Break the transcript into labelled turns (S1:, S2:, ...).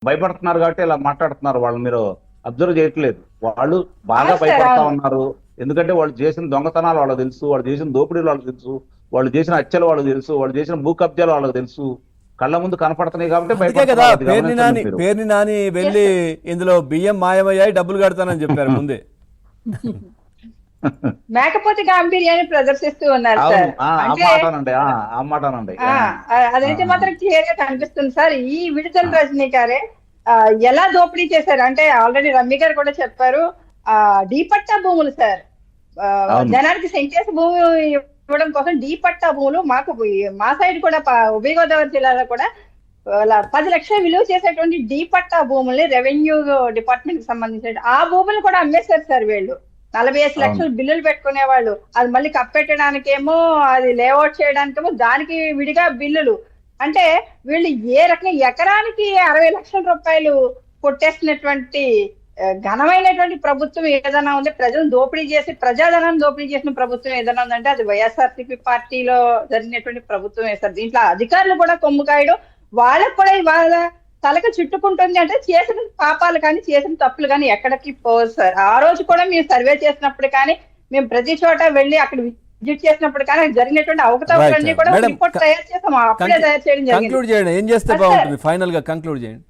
S1: భయపడుతున్నారు కాబట్టి ఇలా మాట్లాడుతున్నారు. వాళ్ళు మీరు అబ్జర్వ్ చేయట్లేదు. వాళ్ళు బాగా
S2: సార్
S1: భయపడతా
S2: అవును.
S1: ఉన్నారు. ఎందుకంటే వాళ్ళు చేసిన దొంగతనాలు వాళ్ళకి తెలుసు, వాళ్ళు చేసిన దోపిడీలు వాళ్ళకి తెలుసు, వాళ్ళు చేసిన హత్యలు వాళ్ళకి తెలుసు, వాళ్ళు చేసిన భూ కబ్జాలు వాళ్ళకి తెలుసు. కళ్ళ ముందు కనపడుతున్నాయి కాబట్టి
S3: అందుకే కదా
S1: భయపడుతున్నారు. అది గమనించండి మీరు.
S3: పేర్ని నాని వెళ్ళి ఇందులో బియ్యం మాయమయ్యాయి డబ్బులు కడతానని చెప్పారు ముందే.
S2: మేకపోతే గాంభీర్యాన్ని ప్రదర్శిస్తూ ఉన్నారు
S1: అవును,
S2: సార్.
S1: ఆ
S2: అంటే
S1: మాటనండి, ఆ మాటనండి.
S2: అదైతే మాత్రం క్లియర్ గా కనిపిస్తుంది సార్. ఈ విడుదల రజనీ గారే ఎలా దోపిడీ చేశారు అంటే ఆల్రెడీ రమ్య గారు కూడా చెప్పారు. డీ పట్టా భూములు సార్,
S1: అవును.
S2: జనానికి సెంకేస్ భూమి ఇవ్వడం కోసం డీ పట్టా భూములు మాకు మా సైడ్ కూడా ఉభయ గోదావరి జిల్లాలో కూడా 10 లక్షలు విలువ చేసేటువంటి డీ పట్టా భూముల్ని రెవెన్యూ డిపార్ట్మెంట్ కి సంబంధించిన ఆ భూములు కూడా అమ్మేశారు సార్ వీళ్ళు. 45 లక్షలు బిల్లులు పెట్టుకునేవాళ్ళు, అది మళ్ళీ కప్పెట్టడానికేమో, అది లేఅవుట్ చేయడానికేమో దానికి విడిగా బిల్లులు. అంటే వీళ్ళు ఏ రకంగా ఎకరానికి 60 లక్షల రూపాయలు కొట్టేసినటువంటి ఘనమైనటువంటి ప్రభుత్వం ఏదైనా ఉంది, ప్రజలను దోపిడీ చేసి ప్రజాధనాన్ని దోపిడీ చేసిన ప్రభుత్వం ఏదైనా ఉందంటే అది వైఎస్ఆర్సీపీ పార్టీలో జరిగినటువంటి ప్రభుత్వం సార్. దీంట్లో అధికారులు కూడా కొమ్ము కాయడం, వాళ్ళకు కూడా వాళ్ళ తలకి చుట్టుకుంటుంది. అంటే చేసిన పాపాలు కానీ చేసిన తప్పులు కానీ ఎక్కడికి పోదు సార్. ఆ రోజు కూడా మేము సర్వే చేసినప్పుడు కానీ, మేము ప్రతి చోట వెళ్ళి అక్కడ విజిట్ చేసినప్పుడు కానీ జరిగినటువంటి అవకతవకలన్నీ కూడా రిపోర్ట్ తయారు చేసాం. అప్పుడే తయారు చేయడం జరిగింది.
S3: కంక్లూడ్ చేయండి, ఏం చేస్తే బాగుంటుంది, ఫైనల్ గా కంక్లూడ్ చేయండి.